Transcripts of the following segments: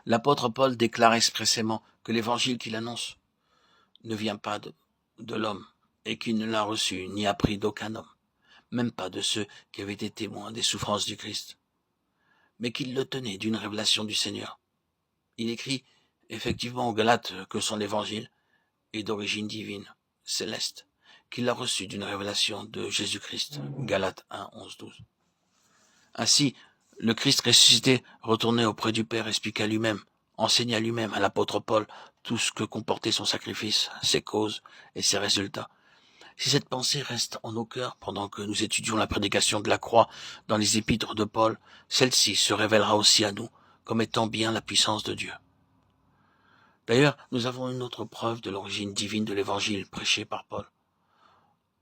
L'apôtre Paul déclare expressément que l'évangile qu'il annonce ne vient pas de l'homme et qu'il ne l'a reçu ni appris d'aucun homme, même pas de ceux qui avaient été témoins des souffrances du Christ, mais qu'il le tenait d'une révélation du Seigneur. Il écrit effectivement aux Galates que son évangile est d'origine divine, céleste, qu'il a reçu d'une révélation de Jésus-Christ. Galates 1, 11, 12. Ainsi, le Christ ressuscité, retourné auprès du Père, expliqua lui-même, enseigna lui-même à l'apôtre Paul tout ce que comportait son sacrifice, ses causes et ses résultats. Si cette pensée reste en nos cœurs pendant que nous étudions la prédication de la croix dans les épîtres de Paul, celle-ci se révélera aussi à nous comme étant bien la puissance de Dieu. D'ailleurs, nous avons une autre preuve de l'origine divine de l'évangile prêché par Paul.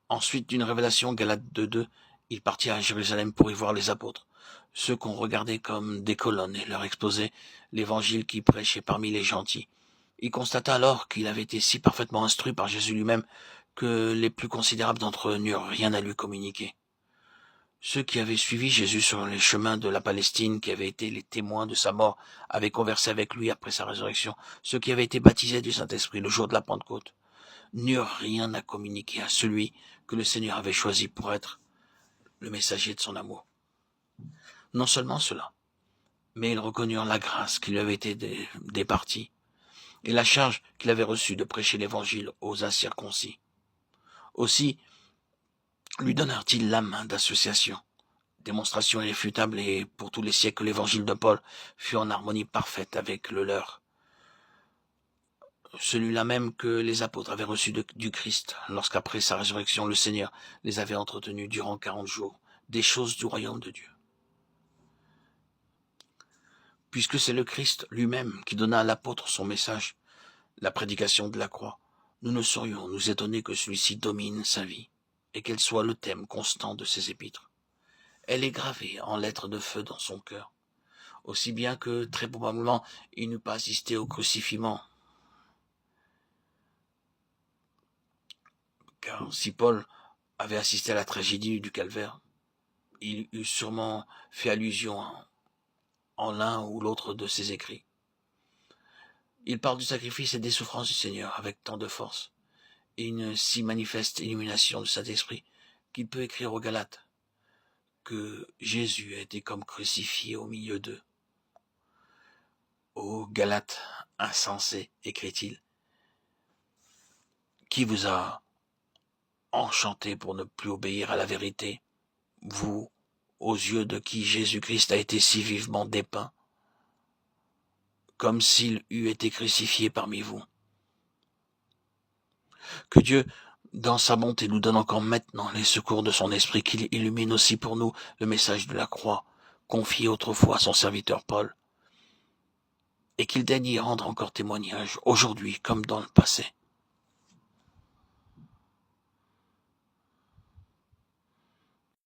Ensuite d'une révélation, Galates 2.2, il partit à Jérusalem pour y voir les apôtres, ceux qu'on regardait comme des colonnes, et leur exposer l'évangile qu'il prêchait parmi les gentils. Il constata alors qu'il avait été si parfaitement instruit par Jésus lui-même que les plus considérables d'entre eux n'eurent rien à lui communiquer. Ceux qui avaient suivi Jésus sur les chemins de la Palestine, qui avaient été les témoins de sa mort, avaient conversé avec lui après sa résurrection, ceux qui avaient été baptisés du Saint-Esprit le jour de la Pentecôte, n'eurent rien à communiquer à celui que le Seigneur avait choisi pour être le messager de son amour. Non seulement cela, mais ils reconnurent la grâce qui lui avait été départie et la charge qu'il avait reçue de prêcher l'évangile aux incirconcis. Aussi lui donnèrent-ils la main d'association, démonstration irréfutable, et pour tous les siècles l'évangile de Paul fut en harmonie parfaite avec le leur. Celui-là même que les apôtres avaient reçu du Christ, lorsqu'après sa résurrection, le Seigneur les avait entretenus durant 40 jours, des choses du royaume de Dieu. Puisque c'est le Christ lui-même qui donna à l'apôtre son message, la prédication de la croix, nous ne saurions nous étonner que celui-ci domine sa vie, et qu'elle soit le thème constant de ses épîtres. Elle est gravée en lettres de feu dans son cœur, aussi bien que, très probablement, il n'eût pas assisté au crucifixion. Car si Paul avait assisté à la tragédie du calvaire, il eût sûrement fait allusion en l'un ou l'autre de ses écrits. Il parle du sacrifice et des souffrances du Seigneur avec tant de force, et une si manifeste illumination du Saint-Esprit qu'il peut écrire aux Galates que Jésus a été comme crucifié au milieu d'eux. Ô Galates insensés, écrit-il, qui vous a enchanté pour ne plus obéir à la vérité, vous, aux yeux de qui Jésus-Christ a été si vivement dépeint, comme s'il eût été crucifié parmi vous. Que Dieu, dans sa bonté, nous donne encore maintenant les secours de son esprit, qu'il illumine aussi pour nous le message de la croix, confié autrefois à son serviteur Paul, et qu'il daigne y rendre encore témoignage, aujourd'hui comme dans le passé.